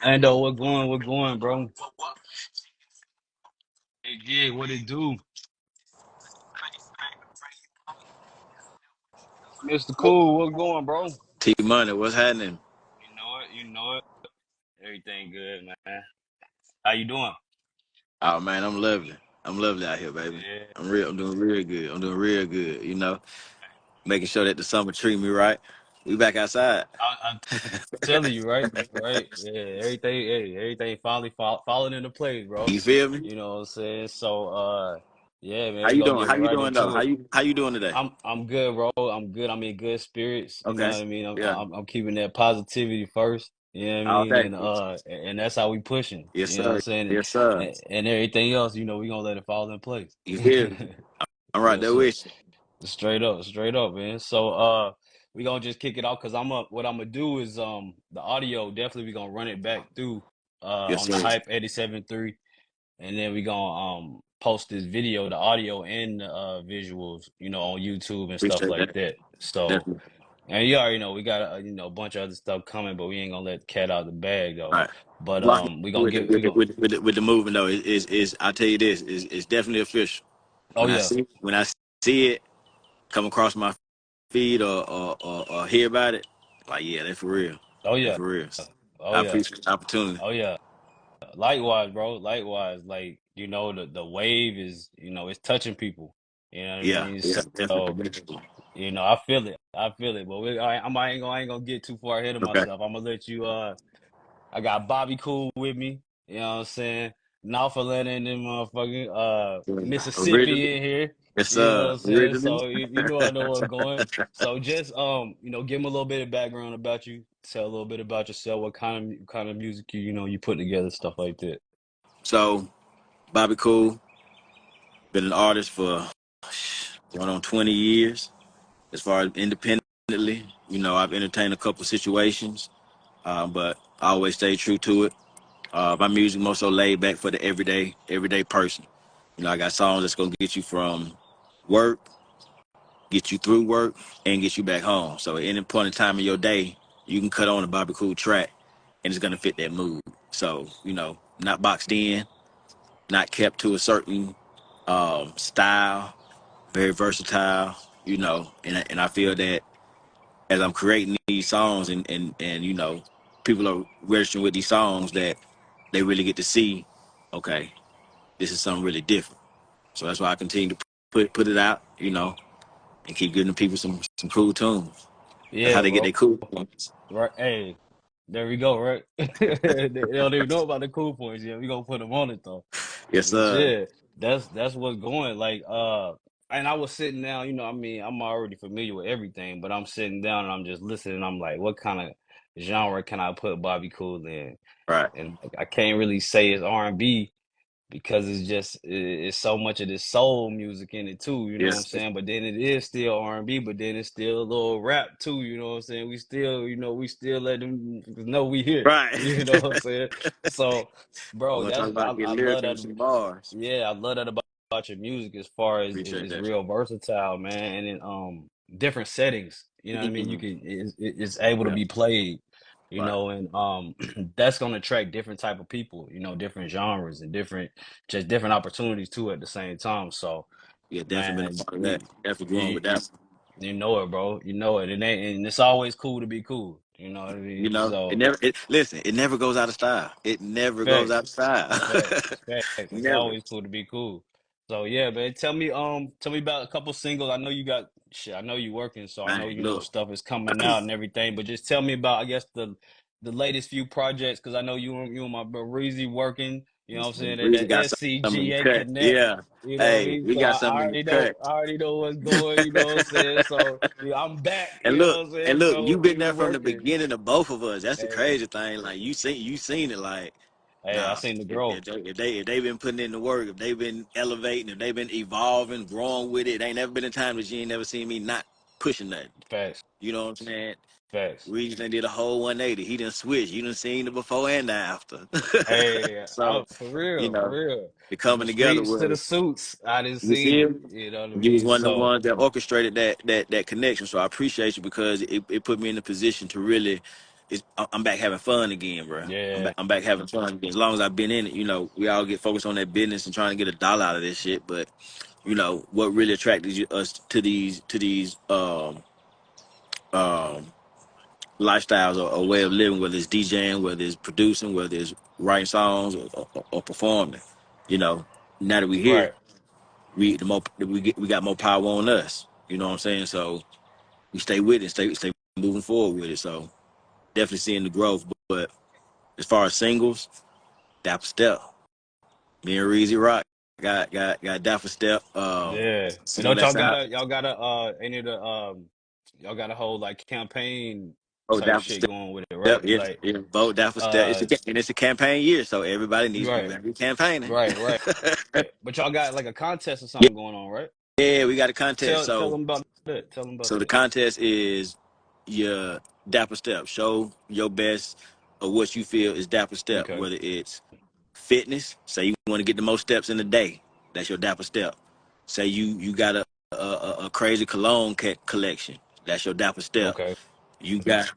And what going, bro? Hey, yeah, what it do? Mr. Cool, what going, bro? T Money, what's happening? You know it. Everything good, man. How you doing? Oh man, I'm lovely. I'm lovely out here, baby. Yeah, I'm doing real good. I'm doing real good. Making sure that the summer treat me right. We back outside. I'm telling you, right? Right? Yeah, everything finally falling into place, bro. You feel me? You know what I'm saying? So, yeah, man, How we you gonna doing? get How you right doing though? into it. How you doing today? I'm good, bro. I'm good. I'm in good spirits. You know Okay. what I mean? I'm Yeah. I'm, I'm keeping that positivity first. You know what I All mean? day. And that's how we pushing. Yes, You know what I'm sir. saying? Yes, sir. And everything else, we gonna let it fall in place. You feel me? I'm right Yes, there sir. with you. Straight up, man. So we gonna just kick it off because what I'm gonna do is the audio definitely we gonna run it back through Yes, on the sir. Hype 87.3, and then we gonna post this video, the audio and the visuals, on YouTube and stuff Appreciate like that. that. So Definitely. and you already know we got a bunch of other stuff coming, but we ain't gonna let the cat out of the bag though. All right. But Rock we gonna with the, get we with the, gonna with the movement though. Is I tell you this is definitely official. oh yeah, When I see it come across my feed or hear about it, like yeah, they for real. oh They yeah, for real. oh I yeah, appreciate the opportunity. oh yeah. Likewise, bro. Likewise, like the wave is it's touching people. You know what I Yeah, mean? yeah, So definitely. I feel it. I feel it. But I ain't gonna get too far ahead of Okay. myself. I'm gonna let you. I got Bobby Cool with me. You know what I'm saying? Nawf Atlanta and then motherfucking Original. Mississippi in here. Yes, You know what I'm saying? original. So I know what's going. So just give them a little bit of background about you. Tell a little bit about yourself. What kind of music you put together, stuff like that. So, Bobby Cool, been an artist for going on 20 years. As far as independently, I've entertained a couple situations, but I always stay true to it. My music more so laid back for the everyday person. I got songs that's gonna get you from work, get you through work, and get you back home. So at any point in time in your day, you can cut on a Bobby Cool track, and it's gonna fit that mood. So not boxed in, not kept to a certain style, very versatile. And I feel that as I'm creating these songs and people are registering with these songs that they really get to see, okay, this is something really different. So that's why I continue to put it out, and keep giving people some cool tunes. That's how Yeah, they get bro. their cool points. Right. Hey, there we go, right? They don't even know about the cool points yet. We gonna put them on it though. Yes, But sir. yeah, that's what's going. Like, and I was sitting down, I mean, I'm already familiar with everything, but I'm sitting down and I'm just listening. I'm like, what kind of genre can I put Bobby Cool in? Right. And I can't really say it's R&B because it's so much of this soul music in it too, you know what I'm Yes. saying? But then it is still R&B, but then it's still a little rap too, you know what I'm saying? We still let them know we here, Right. you know what I'm saying? So, We're bro, gonna talk I about getting love lyrical that. with some bars. Yeah, I love that about your music as far as Appreciate it's that. real versatile, man, and in different settings. You know what I mean? You Mhm. can it's able to Yeah. be played, Right. and that's gonna attract different type of people, different genres and different opportunities too at the same time. So, Yeah, definitely been man, a part of that. you Definitely growing you, with you that. you know it, bro. You know it. And it's always cool to be cool. You know what I mean? It So, never listen, it never goes out of style. It never goes out of facts. style. Facts. It's Never. always cool to be cool. So yeah, man. Tell me about a couple singles. I know you got shit. I know you working, so I know Man, look. stuff is coming out and everything. But just tell me about, I guess, the latest few projects, because I know you and my bro Reezy working. You know what I'm saying? At Breezy that got something in the SCGA cut. Connect. Yeah. You know what I Hey, mean? we So got I something in the already know. cut. I already know what's going. You know what I'm saying? So yeah, I'm back. And You know look, what I'm and saying? look, So you've been we there from the working. beginning of both of us. That's the Hey, crazy thing. Like you seen it. Like, hey, I nah, seen the if, growth. if, they, if they if they've been putting in the work, if they've been elevating, if they've been evolving, growing with it, ain't never been a time that you ain't never seen me not pushing nothing. Facts. You know what I'm saying? Facts. We just done did a whole 180. He done switched. You done seen the before and the after. Hey, So, out for you real, for know, real. the From the coming together streets to the was, suits, I didn't you seen see it. him? You know what I You was mean? one of the So ones that orchestrated that connection. So I appreciate you because it put me in a position to really, I'm back having fun again, bro. yeah, I'm back having fun again. As long as I've been in it, we all get focused on that business and trying to get a dollar out of this shit. But what really attracted us to these um lifestyles or way of living, whether it's DJing, whether it's producing, whether it's writing songs or performing. You know, now that we here, right, we got more power on us. You know what I'm saying? So we stay with it, stay moving forward with it. So definitely seeing the growth. But as far as singles, Dapper Step, me and Reezy Rock got Dapper Step. yeah. And Single don't that's out. y'all gotta any of the y'all got a whole like campaign Oh, type Dapper shit Step. going with it, right? Yep, yes, Like yeah, vote Dapper Step. uh And it's a campaign year, so everybody needs right, to be campaigning. right. But y'all got like a contest or something going on, right? Yeah, we got a contest. Tell them about that. Tell them about So the that. contest is your Dapper Step. Show your best of what you feel is Dapper Step, Okay. whether it's fitness. Say you want to get the most steps in a day. That's your Dapper Step. Say you got a crazy cologne collection. That's your Dapper Step. Okay. You got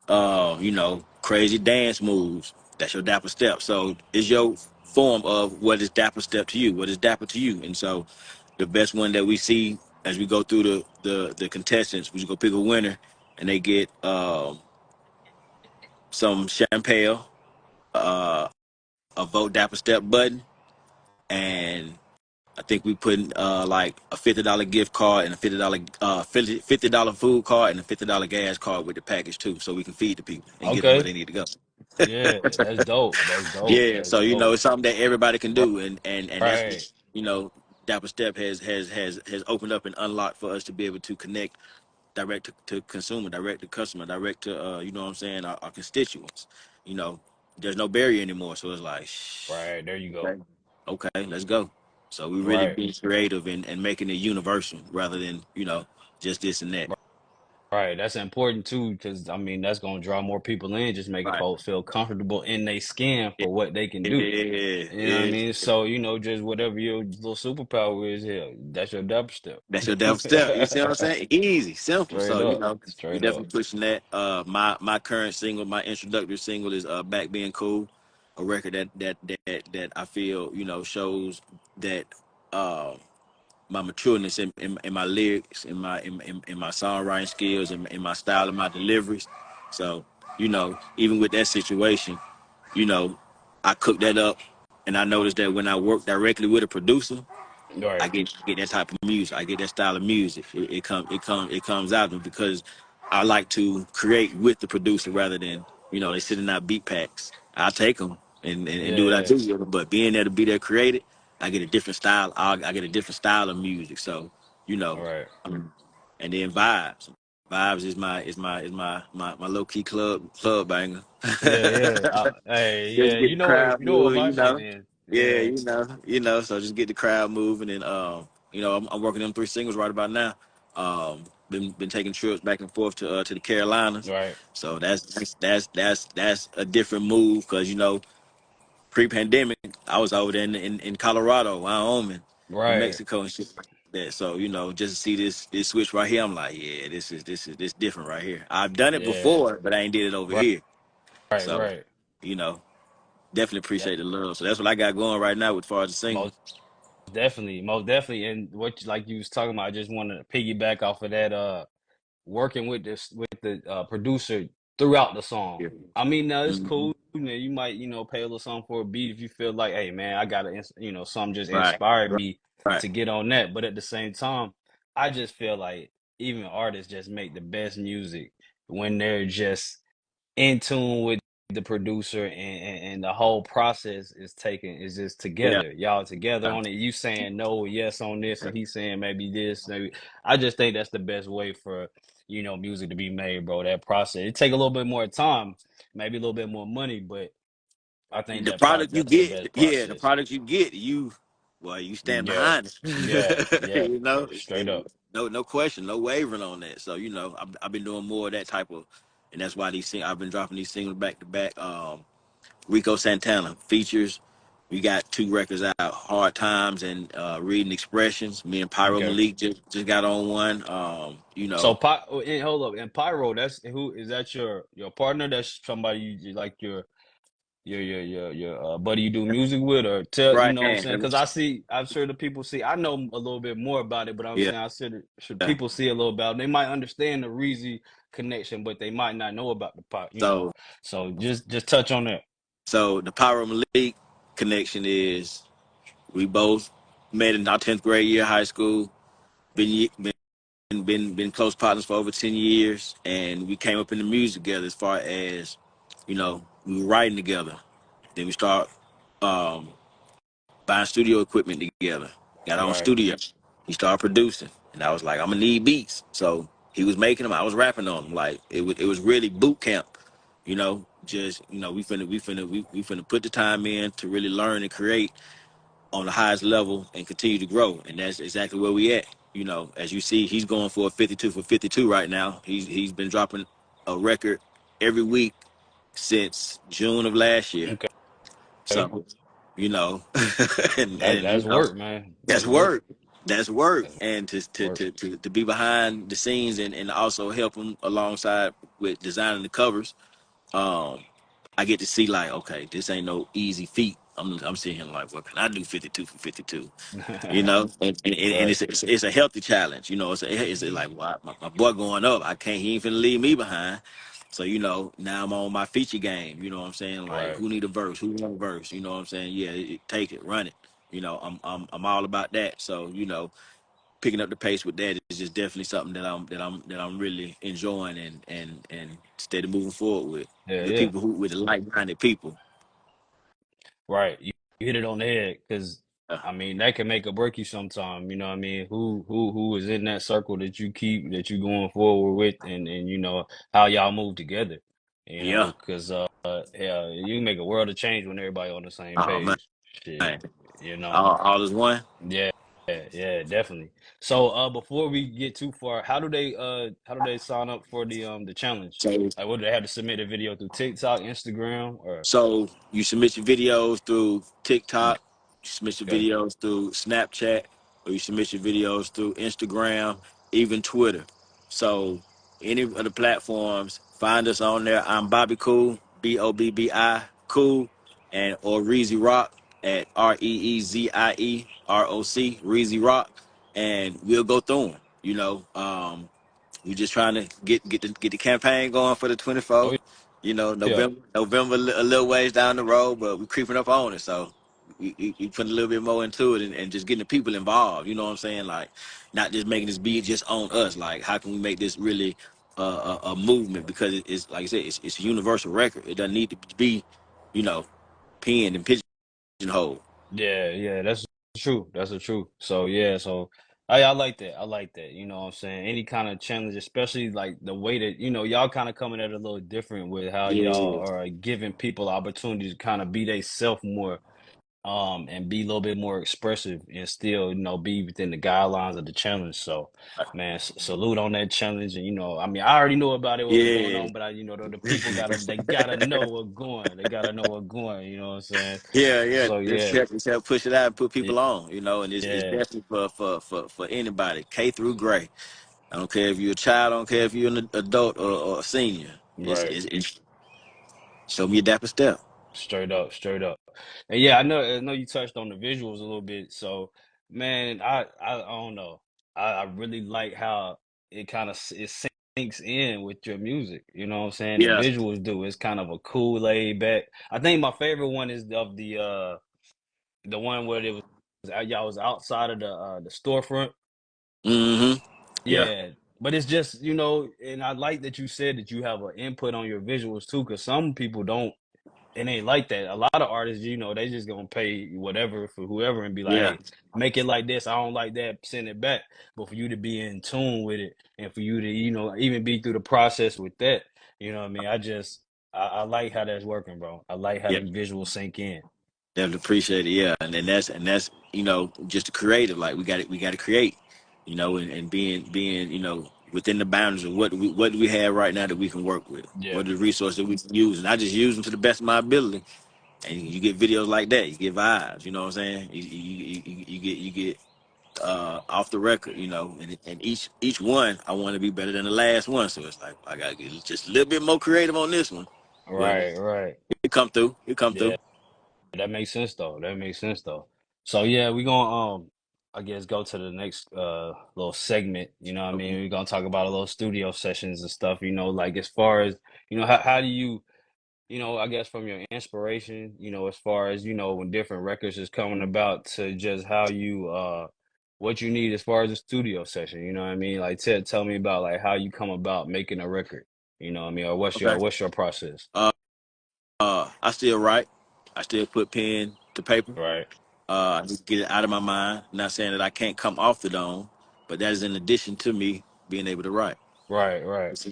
crazy dance moves. That's your Dapper Step. So it's your form of what is Dapper Step to you, what is Dapper to you. And so the best one that we see as we go through the contestants, we just go pick a winner, and they get some champagne, uh, a vote Dapper Step button, and I think we put in, like a $50 gift card and a $50 food card and a $50 gas card with the package too, so we can feed the people and get them where Okay. they need to go. Yeah, that's dope. That's dope. Yeah, That's so dope. it's something that everybody can do, and that's what Right. you know Dapper Step has opened up and unlocked for us to be able to connect direct to consumer, direct to customer, direct to what I'm saying, our constituents. You know, there's no barrier anymore, so it's like, Right. There you go. okay, okay, let's go. So we really Right. being creative and making it universal rather than just this and that. Right. That's important too, because I mean that's gonna draw more people in, just making Right. folks feel comfortable in their skin Yeah, for what they can do. yeah, You know what I yeah. mean? So, just whatever your little superpower is, hell, that's your dubstep. That's your Dapper Step. You see what I'm saying? Easy, simple. Straight So up. we Straight up. definitely pushing that. My current single, my introductory single is Back Being Cool, a record that I feel shows that uh my matureness in my lyrics, in my songwriting skills, in my style and my deliveries. So even with that situation, you know, I cooked that up, and I noticed that when I work directly with a producer, I Right. get that type of music. I get that style of music. It comes out of me because I like to create with the producer rather than they sit in our beat packs. I take them and do what I Yeah. do with them. But being there to be there created, I get a different style. I get a different style of music. So you know, Right. and then vibes. Vibes is my low key club banger. Yeah, yeah. Hey, Just yeah, get the crowd you know what moving, my shit is. Yeah, Yeah. So just get the crowd moving, and I'm working them 3 singles right about now. Been taking trips back and forth to the Carolinas, Right. so that's a different move because pre-pandemic I was over there in Colorado, Wyoming, New Right. Mexico, and shit like that. So just to see this switch right here, I'm like, yeah, this different right here. I've done it Yeah. before, but I ain't did it over Right. here. Right. So Right. you know, definitely That appreciate the love. So that's what I got going right now with far as the single. most definitely, most definitely. And what like you was talking about, I just wanted to piggyback off of that. Working with this with the producer throughout the song. Yeah. I mean, now it's Mhm. cool. You might pay a little something for a beat if you feel like, hey man, I gotta something just Right, inspired right, me right. to get on that. But at the same time, I just feel like even artists just make the best music when they're just in tune with the producer and the whole process is just Yeah, together. Y'all together on it. You saying no or yes on this and he's saying maybe this, maybe I just think that's the best way for, music to be made, bro. That process. It take a little bit more time, maybe a little bit more money, but I think the product you that's the get, best yeah, the process. product you get, you stand Yeah. behind Yeah. it, Yeah. Straight and up. no question, no wavering on that. So I've been doing more of that type of and that's why I've been dropping these singles back to back. Rico Santana features. We got two records out, Hard Times and Reading Expressions. Me and Pyro Okay. Malik just got on one. You So, know, hold up, and Pyro, that's who is that your partner? That's somebody like your buddy you do music with, or tell you right know what I'm hand. saying? Because I'm sure the people see. I know a little bit more about it, but I'm Yeah. saying should people see a little about it, they might understand the Reezy connection, but they might not know about the pot, you know. So So just touch on that. so the Pyro Malik connection is we both met in our 10th grade year of high school. Been close partners for over 10 years, and we came up in the music together. As far as we were writing together. Then we start um, buying studio equipment together. Got on Right. studio. He started producing, and I was like, I'm gonna need beats. So he was making them. I was rapping on them. Like it was really boot camp. Just we finna put the time in to really learn and create on the highest level and continue to grow. And that's exactly where we at. As you see, he's going for a 52 for 52 right now. He's been dropping a record every week since June of last year. Okay. So, you know, and That's work, man. that's That's work. work. That's work. That's And to to work. to to, to be behind the scenes and also help him alongside with designing the covers. Um, I get to see like, okay, this ain't no easy feat. I'm sitting here like, what can I do 52 for 52? And Right. it's a healthy challenge. It's like, well, my boy going up. He ain't finna leave me behind. So now I'm on my feature game. You know what I'm saying? Like, Right. who need a verse? Who want a verse? You know what I'm saying? Yeah, take it, run it. I'm all about that. So picking up the pace with that is just definitely something that I'm really enjoying and steady moving forward Yeah, with yeah. people who with like-minded people. Right. You hit it on the head because Uh, I mean that can make or break you sometime. You know what I mean? Who is in that circle that you going forward with, and you know how y'all move together. You yeah. know, because yeah, you can make a world of change when everybody on the same Oh man, page. Shit, you know. all is one. Yeah, yeah, definitely. So before we get too far, how do they sign up for the challenge? So Like, what do they have to submit a video through TikTok, Instagram, or So you submit your videos through TikTok, you submit your okay? videos through Snapchat, or you submit your videos through Instagram, even Twitter. So any of the platforms, find us on there. I'm Bobby Cool, Bobbi Cool, and or Reezy Rock at ReeziRoc, Reezy Rock, and we'll go through them. We just trying to get the campaign going for the Oh 24th. yeah, November a little ways down the road, but we're creeping up on it. So we put a little bit more into it and just getting the people involved. You know what I'm saying? Like, not just making this be just on us. Like, how can we make this really a movement? Because it's like I said, it's a universal record. It doesn't need to be, you know, pinned and pigeonholed. yeah. That's true. That's the truth. So yeah, so I like that. I like that. You know what I'm saying? Any kind of challenge, especially like the way that y'all kind of coming at it a little different with how y'all Yeah. are giving people opportunities to kind of be they self more and be a little bit more expressive and still, be within the guidelines of the challenge. So, man, salute on that challenge. And, I mean, I already know about it, what was going Yeah. on, but the people they gotta know what's going. They gotta know what's going, you know what I'm saying? Yeah. So, Just yeah, help push it out and put y- people on, and it's yeah, definitely for anybody, K through gray. I don't care if you're a child, I don't care if you're an adult or a senior. right. It's show me a dapper step. Straight up, straight up. And yeah, I know you touched on the visuals a little bit. So, man, I don't know. I really like how it kind of it sinks in with your music. You know what I'm saying? The Yeah. visuals do. It's kind of a cool laid back. I think my favorite one is of the one where it was y'all was outside of the storefront. Mm-hmm. Yeah. Yeah. But it's just, and I like that you said that you have an input on your visuals too, because some people don't it ain't like that. A lot of artists, they just gonna pay whatever for whoever and be like, Yeah. hey, make it like this. I don't like that, send it back. But for you to be in tune with it and for you to, even be through the process with that, you know what I mean? I like how that's working, bro. I like how Yeah. them visuals sink in. Definitely appreciate it. Yeah. And then that's just a creative. Like we got to create. And being within the boundaries of what we have right now that we can work with. Yeah. What are the resources that we can use, and I just use them to the best of my ability. And you get videos like that, you get vibes. You know what I'm saying? You get off the record. You know, and each one I want to be better than the last one. So it's like I gotta get just a little bit more creative on this one, but Right, right. it come through. It come Yeah, through. that makes sense though. That makes sense though. So yeah, we gonna I guess go to the next little segment, you know what I mean? Okay. We're gonna talk about a little studio sessions and stuff, you know, like as far as, how do you, I guess from your inspiration, as far as, when different records is coming about to just how you what you need as far as a studio session, you know what I mean? Like tell me about like how you come about making a record, you know what I mean? Or Okay. what's your process? Uh, I still write. I still put pen to paper. Right. I just get it out of my mind. Not saying that I can't come off the dome, but that is in addition to me being able to write. Right, right. It's,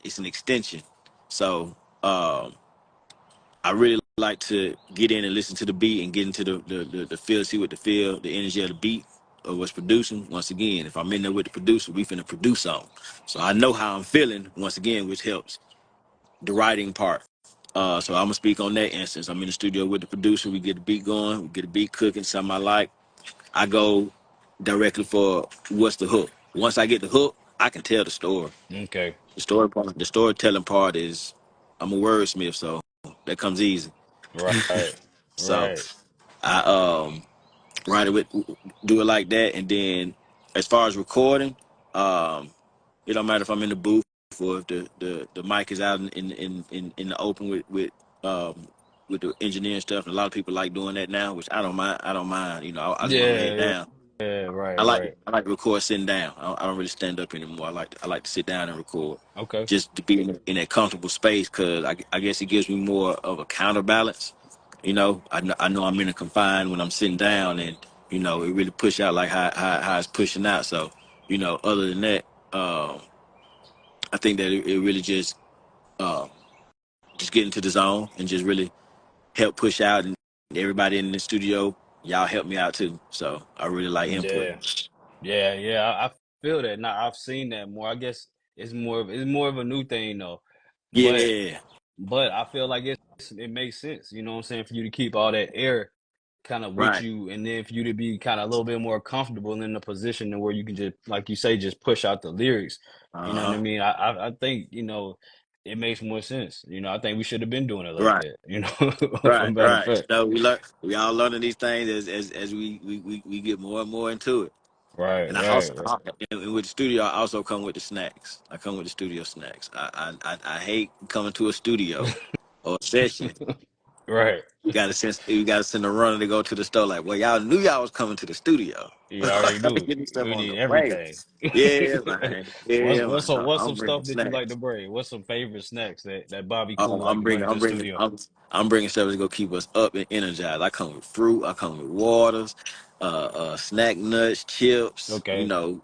it's an extension. So I really like to get in and listen to the beat and get into the feel, see what the feel, the energy of the beat of what's producing. Once again, if I'm in there with the producer, we finna produce something. So I know how I'm feeling, once again, which helps the writing part. So I'm gonna speak on that instance. I'm in the studio with the producer. We get the beat going. We get the beat cooking. Something I like. I go directly for what's the hook. Once I get the hook, I can tell the story. Okay. The story part, the storytelling part is I'm a wordsmith, so that comes easy. Right. So Right. I write it with do it like that, and then as far as recording, um, it don't matter if I'm in the booth or if the mic is out in the open with the engineering stuff. And a lot of people like doing that now, which I don't mind. I don't mind. You know, I just want to lay Yeah, it yeah, down. yeah, right, I like right. I like to record sitting down. I don't really stand up anymore. I like to sit down and record, Okay. just to be in that comfortable space, because I guess it gives me more of a counterbalance. You know, I know I'm in a confined when I'm sitting down, and you know it really push out like how it's pushing out. So you know, other than that, I think that it really uh, just get into the zone and just really help push out, and everybody in the studio, y'all help me out too. So I really like input. Yeah. Yeah, yeah. I feel that. Now I've seen that more. I guess it's more of a new thing though. But Yeah, but I feel like it makes sense, you know what I'm saying, for you to keep all that air kind of with right. you and then for you to be kind of a little bit more comfortable in the position to where you can just like you say just push out the lyrics. You know what I Uh huh. mean? I think, it makes more sense. I think we should have been doing it like Right. that, Right, a matter of right. fact. You know, we all learning these things as we get more and more into it. Right, And I right, also, right. and with the studio, I also come with the snacks. I come with the studio snacks. I hate coming to a studio or a session. Right. You gotta send a runner to go to the store. Like, well, y'all knew y'all was coming to the studio. You already knew. Get me stuff We on need the way. everything. Yeah, man. What's Yeah, what's man. some what's I'm some bringing stuff that you like snacks. to bring? What's some favorite snacks that Bobby Cool like I'm to bring bringing, to I'm the bringing, studio? I'm bringing stuff that's gonna keep us up and energized. I come with fruit. I come with waters, snack nuts, chips. You Okay. know,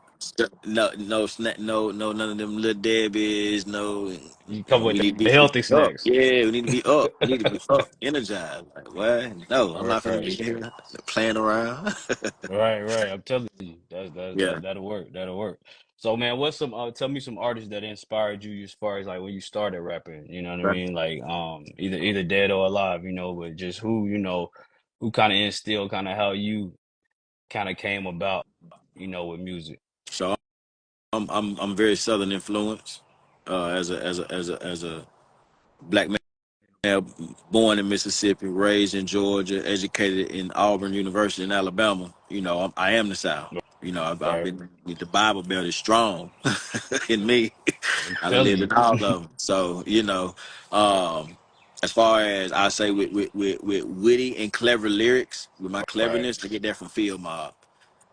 no snack, no none of them little Debbie's. No, You you come know, with we need to the be healthy up. snacks. Yeah, we need to be up. We need to be up, energized. Like what? No, I'm not gonna Right. be here playing around. Right, right. I'm telling you, Yeah. that'll work. That'll work. So, man, what's some? Tell me some artists that inspired you as far as like when you started rapping. You know what I Right. mean? Like, either dead or alive. But just who who kind of instilled kind of how you kind of came about. With music. So I'm very Southern influenced. As a black man. Born in Mississippi, raised in Georgia, educated in Auburn University in Alabama. You know, I am the South. You know, I've Right. been the Bible Belt is strong in me. I'm I done telling lived in you. all of them. So you know, um, as far as I say with witty and clever lyrics, with my Right. cleverness, I get that from Field Mob.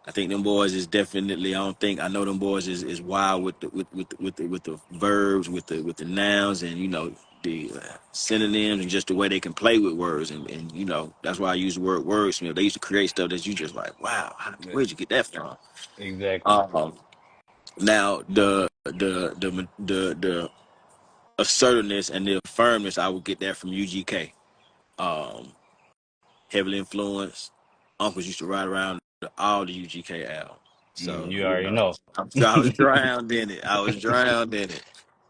I think them boys is definitely. I know them boys is wild with the verbs, with the nouns, and you know the synonyms, and just the way they can play with words, and you know that's why I use the word wordsmith. They used to create stuff that you just like, wow, Yeah, where'd you get that from? exactly. Um, Now the assertiveness and the firmness, I would get that from UGK. Um, Heavily influenced. Uncles used to ride around all the UGK albums. So You already know. I was drowned in it. I was drowned in it.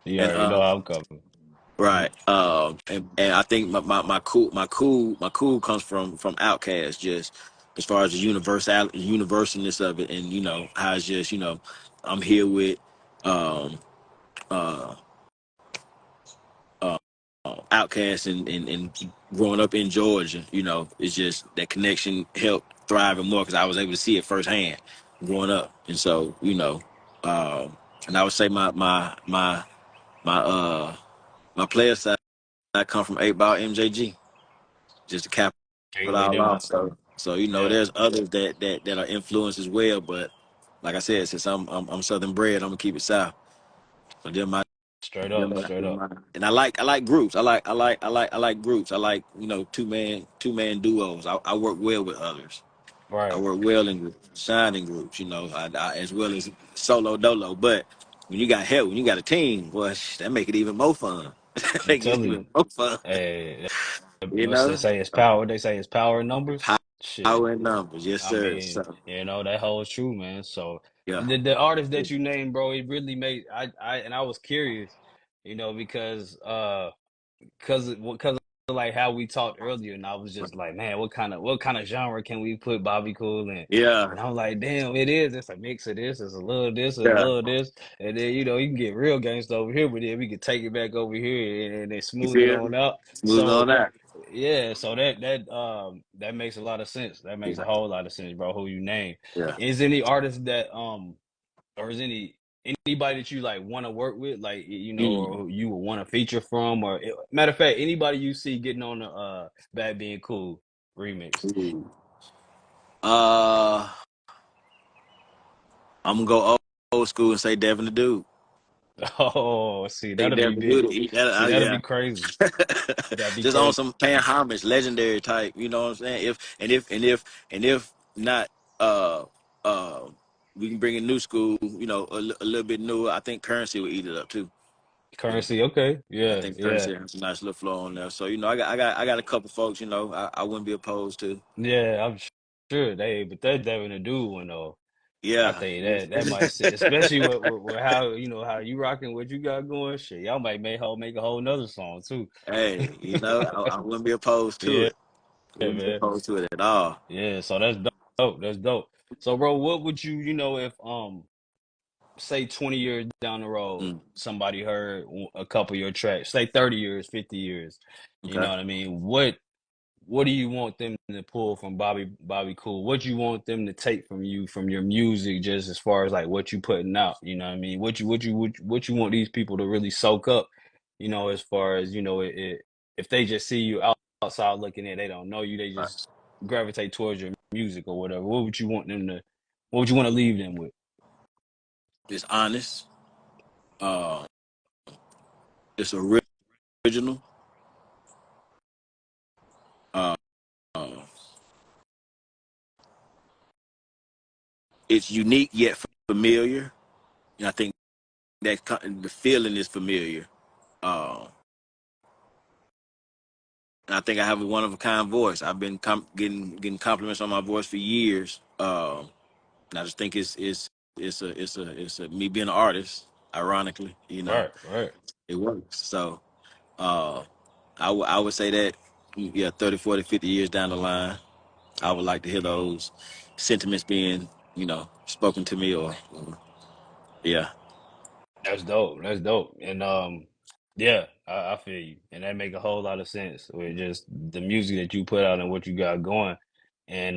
You And already know how I'm coming. right. And I think my cool comes from Outkast, just as far as the universalness of it, and how it's just I'm here with um uh uh Outkast, and growing up in Georgia, it's just that connection helped thriving more because I was able to see it firsthand growing up, and so and I would say my my player side, I come from 8 Ball MJG, just to cap Can't it leave all them off. out. So Yeah, there's others that are influenced as well. But like I said, since I'm Southern bred, I'm gonna keep it South. So straight up, straight up. and I like groups. I like groups. I like two man duos. I work well with others. I Right. work well in groups, shine in groups. As well as solo dolo. But when you got help, when you got a team, boy, that make it even more fun. I'm Make it telling you. even more fun. Hey, You what's they know, say? It's power. What they say is power in numbers. Shit. power in numbers, yes I sir. mean, So that holds true, man. So yeah. the artist that you named, bro, it really made I was curious, because because of like how we talked earlier, and I was just like, man, what kind of genre can we put Bobby Cool in? Yeah, And I'm like, damn, it is. It's a mix of this. It's a little this, it's a yeah. little this, and then you can get real gangsta over here, but then we can take it back over here and then You smooth it feel me? on out. Smooth on So that. yeah, so that makes a lot of sense. That makes Yeah, a whole lot of sense, bro. Who you name? yeah. Is any artist that or is anybody that you like want to work with, like or Mm. who you would want to feature from, or matter of fact, anybody you see getting on the Bad Being Cool remix? Ooh. Uh, I'm gonna go old school and say Devin the Dude. Oh, see, Say that'll be Devin the big. Dude. See, that'll Yeah. be crazy. That'd be Just on crazy. some paying homage, legendary type. You know what I'm saying? If not, uh, uh, we can bring in new school. A little bit newer. I think Currency will eat it up too. You know. Currency, okay, I yeah, think yeah, Currency has a nice little flow on there. So I got a couple folks. I wouldn't be opposed to. yeah. I'm sure but that Devin the Dude one though. I Yeah. think that might sit, especially with how how you rocking what you got going. Shit, y'all might make a whole nother song too. Hey, I wouldn't be opposed to Yeah, it. Wouldn't be man. opposed to it at all. Yeah, so that's dope. That's dope. So, bro, what would if say 20 years down the road, Mm, somebody heard a couple of your tracks, say 30 years, 50 years, you know okay. what I mean? What do you want them to pull from Bobby Cool? What do you want them to take from you, from your music, just as far as like what you putting out? You know what I mean? What you want these people to really soak up? As far as if they just see you outside looking in, they don't know you, they Right. just gravitate towards your music or whatever. What would you want them to? What would you want to leave them with? It's honest. Uh, it's original. Uh, uh, it's unique yet familiar. And I think the feeling is familiar. Uh, and I think I have a one of a kind voice. I've been getting compliments on my voice for years. And I just think it's a me being an artist. Ironically, Right, right. it works. So uh, I would say that, yeah, 30, 40, 50 years down the line, I would like to hear those sentiments being spoken to me, or yeah. That's dope. That's dope. And yeah, I feel you. And that make a whole lot of sense with just the music that you put out and what you got going. And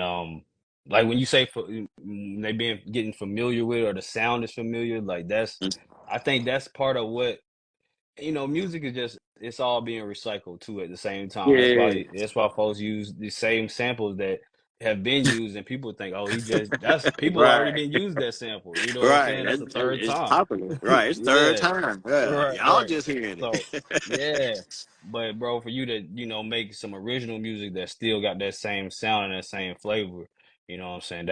like when you say they being getting familiar with or the sound is familiar, like I think that's part of what music is just it's all being recycled too at the same time. That's Yeah. why folks use the same samples that have been used and people think, oh, that's people already Right. been used that sample. You know what I'm Right. saying? That's the third It's time. popular. Right. It's third Yeah. time. Yeah. Right, Y'all right. just hearing So it. yeah. But bro, for you to, make some original music that still got that same sound and that same flavor, you know what I'm saying?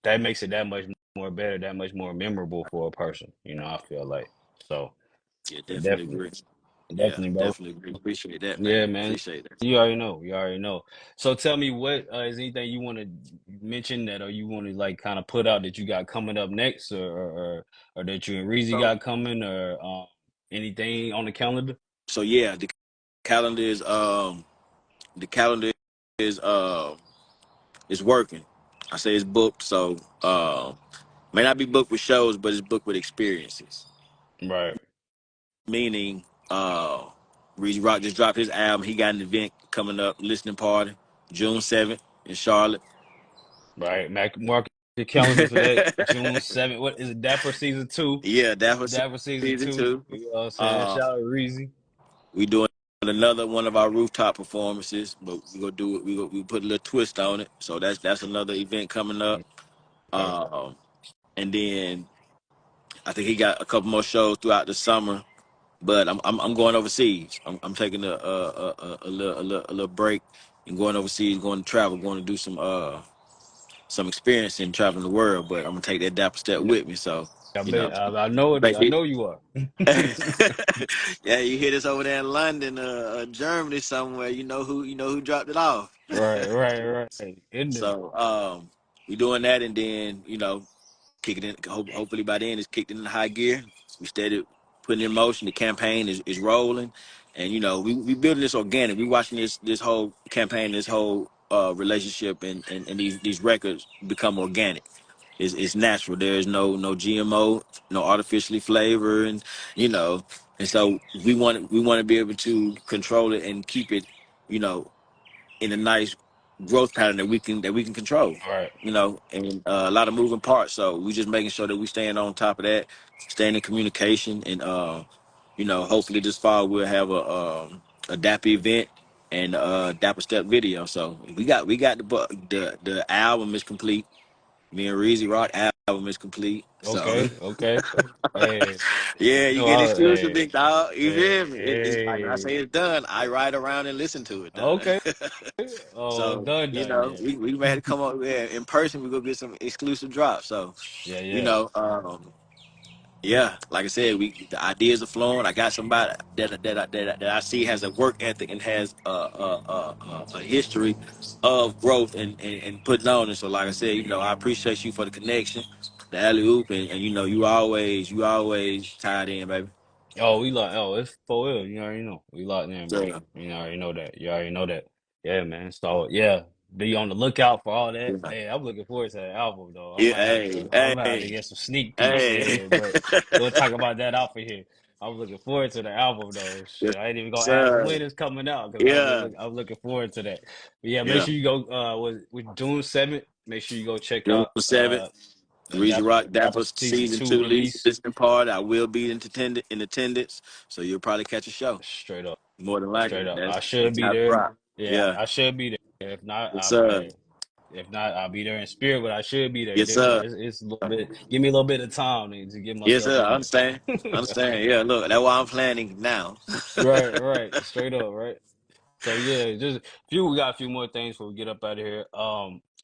That makes it that much more better, that much more memorable for a person, I feel like. So Yeah, yeah, definitely definitely. agree. Yeah, Definitely, bro. definitely appreciate that, man. Yeah, man. Appreciate that. You already know. You already know. So tell me, what is anything you want to mention that, or you want to like kind of put out that you got coming up next, or that you and Reezy So got coming, or anything on the calendar? so yeah, calendar is the calendar is is working. I say it's booked, so may not be booked with shows, but it's booked with experiences. Right, Meaning, Reezy Rock just dropped his album. He got an event coming up, listening party, June 7th in Charlotte. right. Mark the calendar for that. June 7th. What is it? Dapper season two. Yeah, that was Dapper season season two. two. You know what I'm saying? Uh, Shout out to Reezy. we doing another one of our rooftop performances, but we gonna do it. We put a little twist on it. So that's another event coming up. Right. Um, and then I think he got a couple more shows throughout the summer. But I'm going overseas. I'm taking a little break and going overseas, going to travel, going to do some experience in traveling the world. But I'm gonna take that dapper step with me. So I you know, bet. I know it. I maybe know you are. yeah, you hear this over there in London, Germany somewhere. You know who dropped it off. Right, right, right. Isn't it? So we doing that, and then kick it in. Hopefully by then it's kicked in high gear. We started putting in motion. The campaign is rolling, and we building this organic. We watching this whole campaign, this whole relationship, and these records become organic. It's natural. There is no GMO, no artificially flavor, you know, and so we want to be able to control it and keep it, you know, in a nice growth pattern that we can control. Right. And a lot of moving parts. So we just making sure that we staying on top of that, staying in communication, and hopefully this fall we'll have a Dapper event and Dapper Step video. So we got the album is complete. Me and Reezy Rock album is complete. So Okay, okay. Hey, yeah, you no, get exclusive, hey, big dog. You hey, feel me? It's like when I say hey. it's done, I ride around and listen to it done. Okay. Oh, So, done, done. Yeah, we may have to come up in person. We go get some exclusive drops. So, yeah, you yeah. know, yeah, like I said, the ideas are flowing. I got somebody that I see has a work ethic and has a history of growth and putting on. And so, like I said, I appreciate you for the connection, the alley oop, and you always tied in, baby. Oh, it's 4L. You already know. We locked in, bro. So, You already know that. You already know that. Yeah, man. So yeah, be on the lookout for all that. yeah, Hey, I'm looking forward to the album though. yeah, hey, I might have to hey, get some sneak peeks. hey, Yeah, but we'll talk about that out for here. I'm looking forward to the album though. yes, Shit, I ain't even gonna ask sir. when it's coming out because Yeah, I'm looking forward to that. But yeah, make yeah. sure you go. With June 7th, make sure you go check June out 7th. the Greasy Rock Dapper Dapper season season two two release. listening part. I will be in attendance, so you'll probably catch a show. Straight up. More than likely. Straight up. I should That's be how it there. rock. Yeah, Yeah. I should be there. If not, Yes, sir. if not, I'll be there in spirit, but I should be there. Yes, sir. It's a little bit, give me a little bit of time to get Yes, myself sir. I in there. understand. Understand. Yeah, look, that's why I'm planning now. Right, right. Straight up, right? So yeah, just we got a few more things before we get up out of here.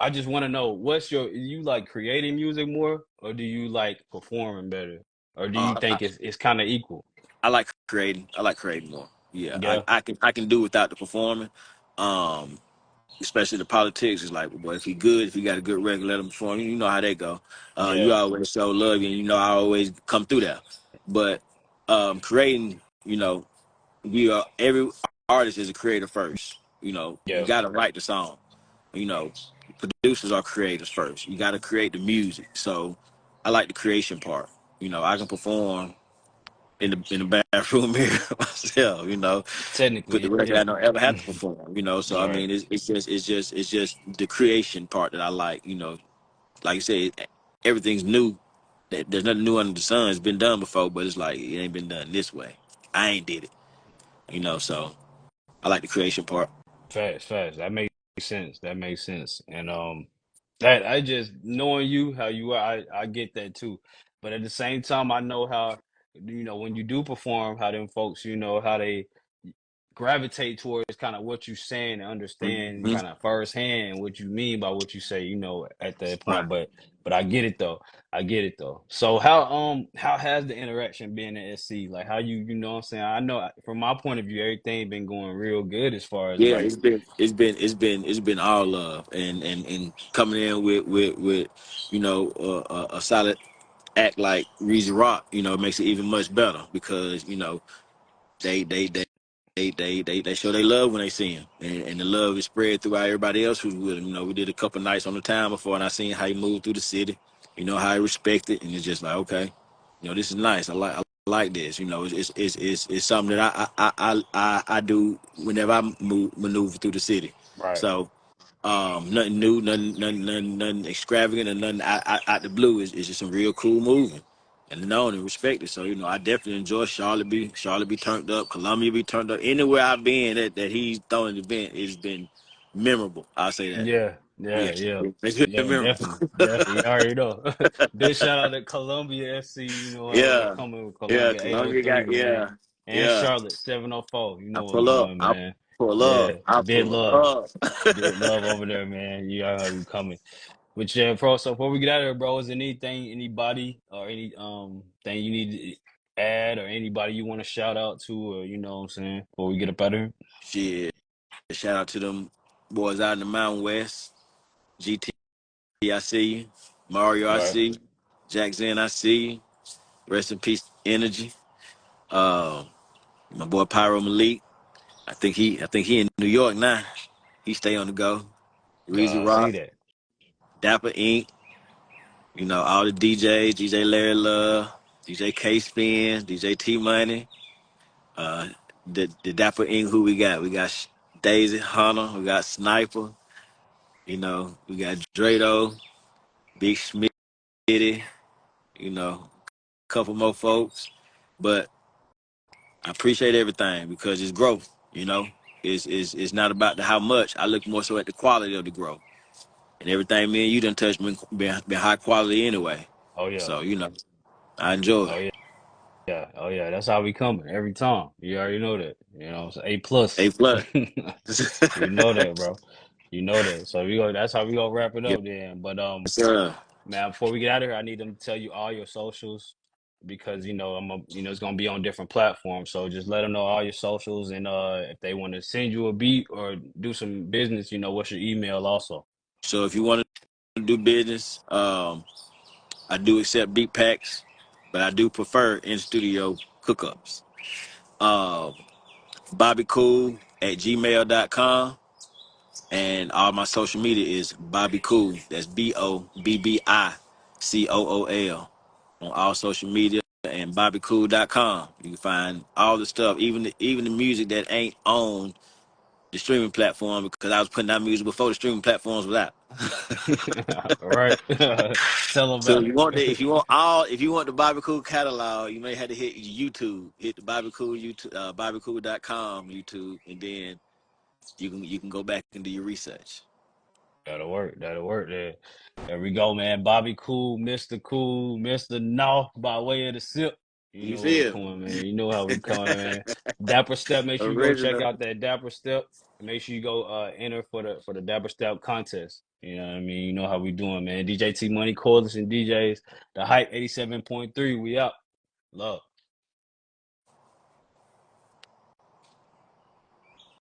I just want to know you like creating music more or do you like performing better? Or do you Uh, I, think it's kind of equal? I like creating. I like creating more. Yeah, I, Yeah, I can I can do without the performing. Um, Especially the politics is like, well, if he good, if he got a good record, let him perform. You know how they go. You yeah, always show love, and I always come through that. But creating, we are every artist is a creator first. You yeah. got to write the song. You know, Producers are creators first. You got to create the music. So I like the creation part. I can perform in the bathroom mirror myself. Put the Technically, record yeah. I don't ever have to perform. So I Right. mean, it's just the creation part that I like. Like you said, everything's new. There's nothing new under the sun. It's been done before, but it's like it ain't been done this way. I ain't did it. So I like the creation part. Facts, facts. That makes sense. That makes sense. And that I just knowing you how you are, I get that too. But at the same time, I know how when you do perform, how them folks, how they gravitate towards kind of what you're saying and understand Mhm. kind of firsthand what you mean by what you say, at that Right. point. But But I get it though. I get it though. So how has the interaction been at SC? Like how you know what I'm saying? I know from my point of view, everything been going real good as far as Yeah, like it's been all love and coming in with a solid act like Reezy Rock, it makes it even much better because they they they they show they love when they see him, and the love is spread throughout everybody else who's with him. We did a couple nights on the town before, and I seen how he moved through the city. How he respected, and it's just like okay, this is nice. I like this. It's something that I do whenever I maneuver through the city. right. So nothing new, nothing extravagant, and nothing out the blue. Is just some real cool moving and known and respected. So I definitely enjoy Charlotte. Charlotte be turned up, Columbia be turned up. Anywhere I've been that he's throwing an event, it's been memorable. I'll say that. Yeah, Yeah, yeah, yeah. it's been Yeah, memorable. definitely. Definitely. You already know. Big shout out to Columbia FC, you know how we Yeah, coming with yeah. Columbia Columbia 803, got man. And yeah. Charlotte 704. You I know what we're pull up. doing, I man. pull up. Yeah. I Big pull love. up. Big love over there, man. You know how we coming. But yeah, bro, so before we get out of here, bro, is there anything, anybody or any thing you need to add or anybody you want to shout out to or you know what I'm saying, before we get up out of here? Shit. Shout out to them boys out in the Mountain West. GT, I see you. Mario, I Right. see you. Jack Zen, I see you. Rest in peace, Energy. Uh, my boy Pyro Malik. I think he in New York now. He stay on the go. Reezy I see Rock, that. Dapper Inc. All the DJs, DJ Larry Love, DJ K Spin, DJ T Money. Uh, the Dapper Inc. Who we got? We got Daisy Hunter. We got Sniper. We got Drado, Big Schmitty. Couple more folks. But I appreciate everything because it's growth. It's not about the how much. I look more so at the quality of the growth. And everything me and you done touched been high quality anyway. Oh yeah. So, I enjoy Oh it. yeah. Yeah, oh yeah, that's how we coming every time. You already know that. You know, it's A plus. A plus. You know that, bro. You know that. So we go. That's how we gonna wrap it Yes, up then. But sir. man, before we get out of here, I need them to tell you all your socials because it's gonna be on different platforms. So just let them know all your socials and if they want to send you a beat or do some business, what's your email also. So if you want to do business, I do accept beat packs, but I do prefer in studio hookups. Uh, BobbyCool at gmail.com. And all my social media is Bobby Cool. That's BOBBICOOL on all social media and BobbyCool.com. You can find all the stuff, even the music that ain't on the streaming platform because I was putting out music before the streaming platforms was out. All right, tell them So about if you want the Bobby Cool catalog, you may have to hit YouTube, hit the Bobby Cool YouTube, BobbyCool.com YouTube, and then you can go back and do your research. That'll work. That'll work. There we go, man. Bobby Cool, Mr. Nawf by way of the sip. You You know what we're feel coming, man. me? You know how we coming, man. Dapper Step. Make sure you go check Original. out that Dapper Step. And make sure you go enter for the Dapper Step contest. You know what I mean? You know how we doing, man. DJ T Money, Coalition DJs, the Hype 87.3. We out. Love.